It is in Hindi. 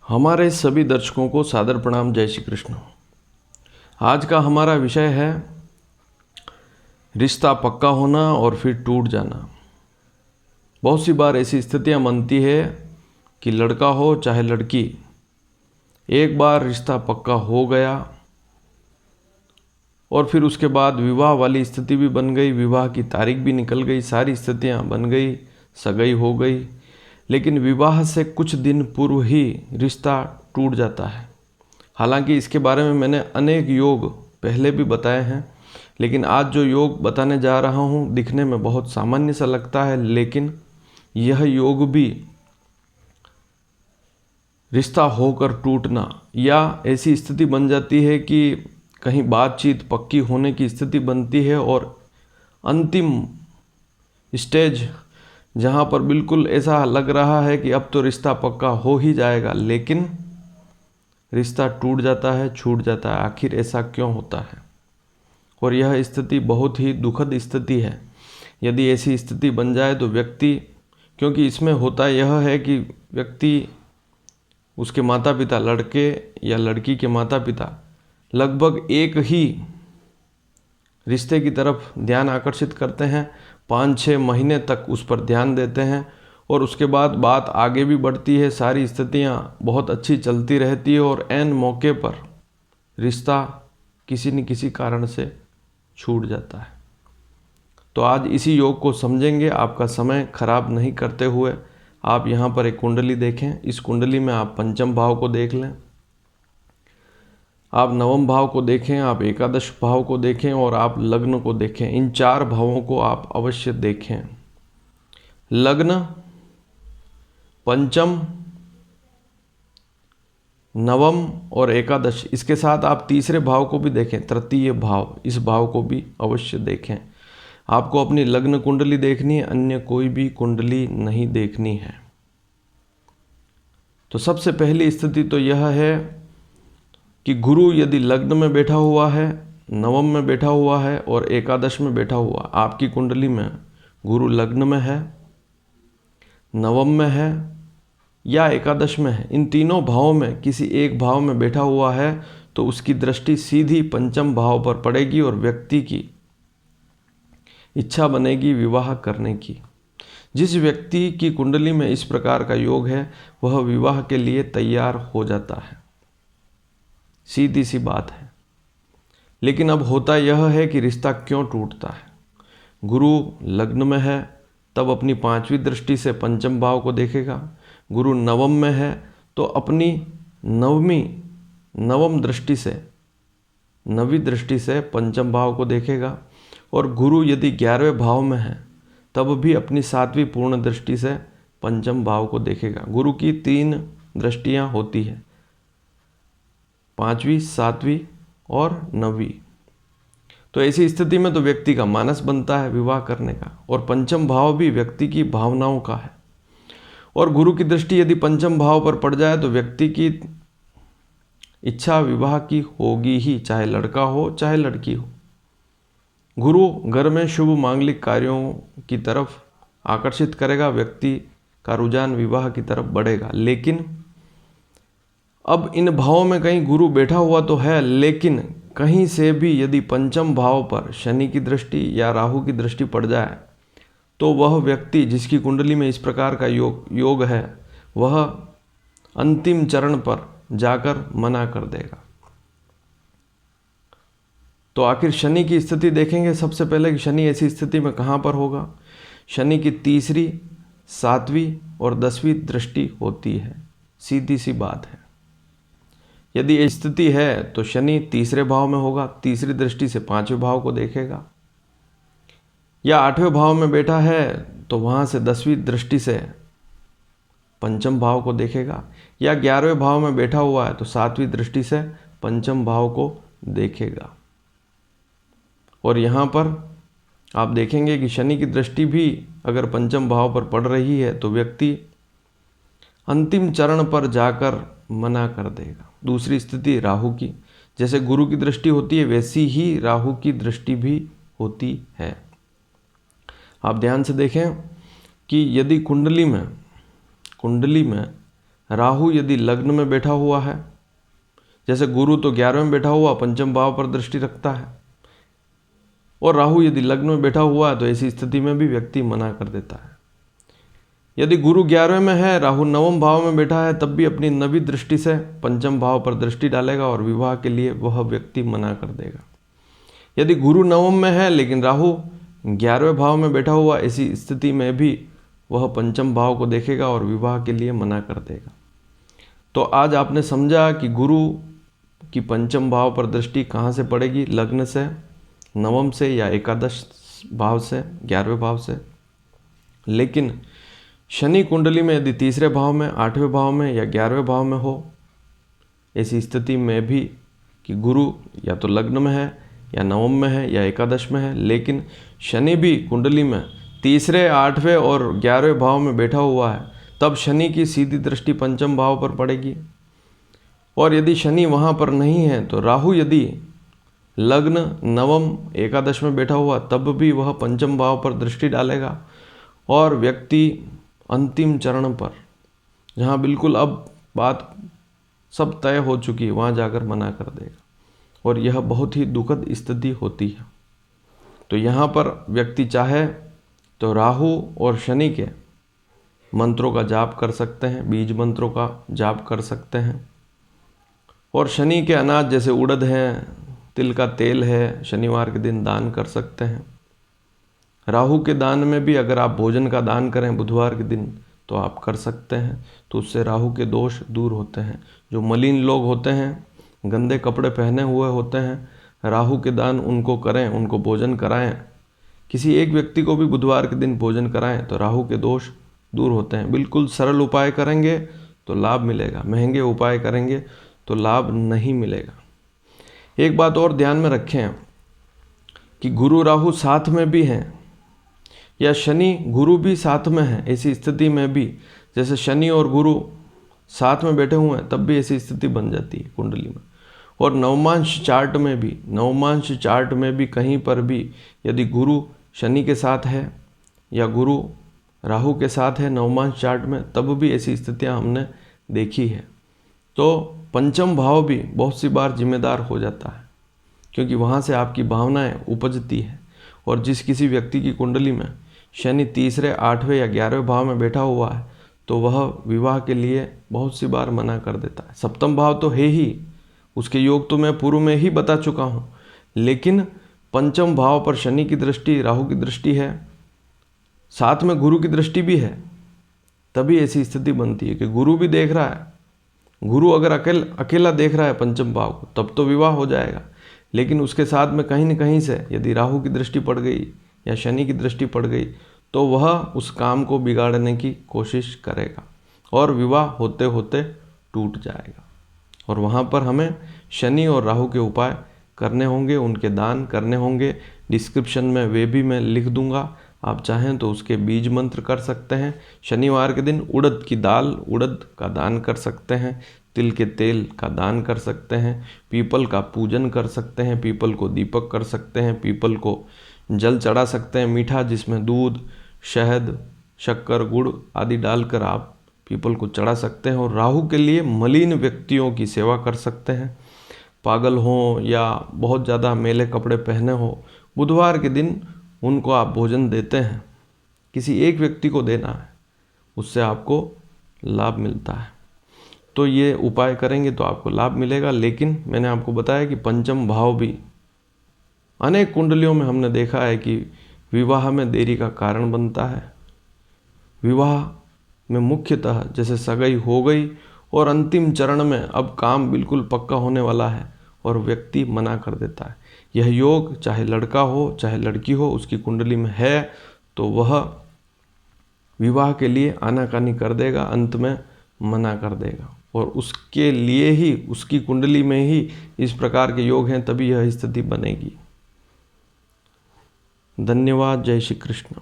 हमारे सभी दर्शकों को सादर प्रणाम। जय श्री कृष्ण। आज का हमारा विषय है रिश्ता पक्का होना और फिर टूट जाना। बहुत सी बार ऐसी स्थितियां बनती है कि लड़का हो चाहे लड़की, एक बार रिश्ता पक्का हो गया और फिर उसके बाद विवाह वाली स्थिति भी बन गई, विवाह की तारीख भी निकल गई, सारी स्थितियां बन गई, सगाई हो गई, लेकिन विवाह से कुछ दिन पूर्व ही रिश्ता टूट जाता है। हालांकि इसके बारे में मैंने अनेक योग पहले भी बताए हैं, लेकिन आज जो योग बताने जा रहा हूँ दिखने में बहुत सामान्य सा लगता है, लेकिन यह योग भी रिश्ता होकर टूटना या ऐसी स्थिति बन जाती है कि कहीं बातचीत पक्की होने की स्थिति बनती है और अंतिम स्टेज जहाँ पर बिल्कुल ऐसा लग रहा है कि अब तो रिश्ता पक्का हो ही जाएगा, लेकिन रिश्ता टूट जाता है, छूट जाता है। आखिर ऐसा क्यों होता है? और यह स्थिति बहुत ही दुखद स्थिति है। यदि ऐसी स्थिति बन जाए तो व्यक्ति, क्योंकि इसमें होता यह है कि व्यक्ति, उसके माता पिता, लड़के या लड़की के माता पिता लगभग एक ही रिश्ते की तरफ ध्यान आकर्षित करते हैं, 5-6 महीने तक उस पर ध्यान देते हैं और उसके बाद बात आगे भी बढ़ती है, सारी स्थितियाँ बहुत अच्छी चलती रहती है और ऐन मौके पर रिश्ता किसी न किसी कारण से छूट जाता है। तो आज इसी योग को समझेंगे। आपका समय खराब नहीं करते हुए आप यहाँ पर एक कुंडली देखें। इस कुंडली में आप पंचम भाव को देख लें, आप नवम भाव को देखें, आप एकादश भाव को देखें और आप लग्न को देखें। इन 4 भावों को आप अवश्य देखें। लग्न, पंचम, नवम और एकादश, इसके साथ आप तीसरे भाव को भी देखें, तृतीय भाव, इस भाव को भी अवश्य देखें। आपको अपनी लग्न कुंडली देखनी है, अन्य कोई भी कुंडली नहीं देखनी है। तो सबसे पहली स्थिति तो यह है कि गुरु यदि लग्न में बैठा हुआ है, नवम में बैठा हुआ है और एकादश में बैठा हुआ, आपकी कुंडली में गुरु लग्न में है, नवम में है या एकादश में है, इन तीनों भावों में किसी एक भाव में बैठा हुआ है, तो उसकी दृष्टि सीधी पंचम भाव पर पड़ेगी और व्यक्ति की इच्छा बनेगी विवाह करने की। जिस व्यक्ति की कुंडली में इस प्रकार का योग है वह विवाह के लिए तैयार हो जाता है, सीधी सी बात है। लेकिन अब होता यह है कि रिश्ता क्यों टूटता है? गुरु लग्न में है तब अपनी 5वीं दृष्टि से पंचम भाव को देखेगा, गुरु नवम में है तो अपनी नवम दृष्टि से, 9वीं दृष्टि से पंचम भाव को देखेगा, और गुरु यदि 11वें भाव में है तब भी अपनी 7वीं पूर्ण दृष्टि से पंचम भाव को देखेगा। गुरु की 3 दृष्टियां होती है, 5वीं, 7वीं और 9वीं। तो ऐसी स्थिति में तो व्यक्ति का मानस बनता है विवाह करने का, और पंचम भाव भी व्यक्ति की भावनाओं का है। और गुरु की दृष्टि यदि पंचम भाव पर पड़ जाए तो व्यक्ति की इच्छा विवाह की होगी ही, चाहे लड़का हो चाहे लड़की हो। गुरु घर में शुभ मांगलिक कार्यों की तरफ आकर्षित करेगा, व्यक्ति का रुझान विवाह की तरफ बढ़ेगा। लेकिन अब इन भावों में कहीं गुरु बैठा हुआ तो है, लेकिन कहीं से भी यदि पंचम भाव पर शनि की दृष्टि या राहु की दृष्टि पड़ जाए तो वह व्यक्ति जिसकी कुंडली में इस प्रकार का योग है वह अंतिम चरण पर जाकर मना कर देगा। तो आखिर शनि की स्थिति देखेंगे सबसे पहले कि शनि ऐसी स्थिति में कहाँ पर होगा। शनि की 3री, 7वीं और 10वीं दृष्टि होती है, सीधी सी बात है। यदि ये स्थिति है तो शनि 3रे भाव में होगा, 3री दृष्टि से 5वें भाव को देखेगा, या 8वें भाव में बैठा है तो वहाँ से 10वीं दृष्टि से पंचम भाव को देखेगा, या 11वें भाव में बैठा हुआ है तो 7वीं दृष्टि से पंचम भाव को देखेगा। और यहाँ पर आप देखेंगे कि शनि की दृष्टि भी अगर पंचम भाव पर पड़ रही है तो व्यक्ति अंतिम चरण पर जाकर मना कर देगा। दूसरी स्थिति राहु की, जैसे गुरु की दृष्टि होती है वैसी ही राहु की दृष्टि भी होती है। आप ध्यान से देखें कि यदि कुंडली में राहु यदि लग्न में बैठा हुआ है, जैसे गुरु तो 11वें में बैठा हुआ पंचम भाव पर दृष्टि रखता है, और राहु यदि लग्न में बैठा हुआ है तो ऐसी स्थिति में भी व्यक्ति मना कर देता है। यदि गुरु 11वें में है, राहु 9वें भाव में बैठा है, तब भी अपनी नवी दृष्टि से पंचम भाव पर दृष्टि डालेगा और विवाह के लिए वह व्यक्ति मना कर देगा। यदि गुरु 9वें में है लेकिन राहु 11वें भाव में बैठा हुआ, ऐसी स्थिति में भी वह पंचम भाव को देखेगा और विवाह के लिए मना कर देगा। तो आज आपने समझा कि गुरु की पंचम भाव पर दृष्टि कहाँ से पड़ेगी, लग्न से, नवम से या एकादश भाव से, 11वें भाव से। लेकिन शनि कुंडली में यदि तीसरे भाव में, 8वें भाव में या 11वें भाव में हो, ऐसी स्थिति में भी कि गुरु या तो लग्न में है या नवम में है या एकादश में है, लेकिन शनि भी कुंडली में तीसरे, 8वें और 11वें भाव में बैठा हुआ है, तब शनि की सीधी दृष्टि पंचम भाव पर पड़ेगी। और यदि शनि वहाँ पर नहीं है तो राहु यदि लग्न, नवम, एकादश में बैठा हुआ, तब भी वह पंचम भाव पर दृष्टि डालेगा और व्यक्ति अंतिम चरण पर, जहाँ बिल्कुल अब बात सब तय हो चुकी है, वहाँ जाकर मना कर देगा। और यह बहुत ही दुखद स्थिति होती है। तो यहाँ पर व्यक्ति चाहे तो राहु और शनि के मंत्रों का जाप कर सकते हैं, बीज मंत्रों का जाप कर सकते हैं। और शनि के अनाज जैसे उड़द है, तिल का तेल है, शनिवार के दिन दान कर सकते हैं। राहु के दान में भी अगर आप भोजन का दान करें बुधवार के दिन तो आप कर सकते हैं, तो उससे राहु के दोष दूर होते हैं। जो मलिन लोग होते हैं, गंदे कपड़े पहने हुए होते हैं, राहु के दान उनको करें, उनको भोजन कराएं। किसी एक व्यक्ति को भी बुधवार के दिन भोजन कराएं तो राहु के दोष दूर होते हैं। बिल्कुल सरल उपाय करेंगे तो लाभ मिलेगा, महंगे उपाय करेंगे तो लाभ नहीं मिलेगा। एक बात और ध्यान में रखें कि गुरु राहु साथ में भी हैं या शनि गुरु भी साथ में है, ऐसी स्थिति में भी, जैसे शनि और गुरु साथ में बैठे हुए हैं तब भी ऐसी स्थिति बन जाती है कुंडली में। और नवमांश चार्ट में भी कहीं पर भी यदि गुरु शनि के साथ है या गुरु राहु के साथ है नवमांश चार्ट में, तब भी ऐसी स्थितियां हमने देखी है। तो पंचम भाव भी बहुत सी बार जिम्मेदार हो जाता है, क्योंकि वहाँ से आपकी भावनाएं उपजती है। और जिस किसी व्यक्ति की कुंडली में शनि तीसरे, 8वें या 11वें भाव में बैठा हुआ है तो वह विवाह के लिए बहुत सी बार मना कर देता है। सप्तम भाव तो है ही, उसके योग तो मैं पूर्व में ही बता चुका हूँ, लेकिन पंचम भाव पर शनि की दृष्टि, राहु की दृष्टि है, साथ में गुरु की दृष्टि भी है, तभी ऐसी स्थिति बनती है कि गुरु भी देख रहा है। गुरु अगर अकेला देख रहा है पंचम भाव को तब तो विवाह हो जाएगा, लेकिन उसके साथ में कहीं न कहीं से यदि राहु की दृष्टि पड़ गई या शनि की दृष्टि पड़ गई तो वह उस काम को बिगाड़ने की कोशिश करेगा और विवाह होते होते टूट जाएगा। और वहाँ पर हमें शनि और राहु के उपाय करने होंगे, उनके दान करने होंगे। डिस्क्रिप्शन में वे भी मैं लिख दूंगा, आप चाहें तो उसके बीज मंत्र कर सकते हैं। शनिवार के दिन उड़द की दाल, उड़द का दान कर सकते हैं, तिल के तेल का दान कर सकते हैं, पीपल का पूजन कर सकते हैं, पीपल को दीपक कर सकते हैं, पीपल को जल चढ़ा सकते हैं मीठा, जिसमें दूध, शहद, शक्कर, गुड़ आदि डालकर आप पीपल को चढ़ा सकते हैं। और राहु के लिए मलिन व्यक्तियों की सेवा कर सकते हैं, पागल हों या बहुत ज़्यादा मैले कपड़े पहने हो, बुधवार के दिन उनको आप भोजन देते हैं, किसी एक व्यक्ति को देना है, उससे आपको लाभ मिलता है। तो ये उपाय करेंगे तो आपको लाभ मिलेगा। लेकिन मैंने आपको बताया कि पंचम भाव भी अनेक कुंडलियों में हमने देखा है कि विवाह में देरी का कारण बनता है। विवाह में मुख्यतः जैसे सगाई हो गई और अंतिम चरण में अब काम बिल्कुल पक्का होने वाला है और व्यक्ति मना कर देता है। यह योग चाहे लड़का हो चाहे लड़की हो, उसकी कुंडली में है तो वह विवाह के लिए आनाकानी कर देगा, अंत में मना कर देगा। और उसके लिए ही, उसकी कुंडली में ही इस प्रकार के योग हैं, तभी यह स्थिति बनेगी। धन्यवाद। जय श्री कृष्ण।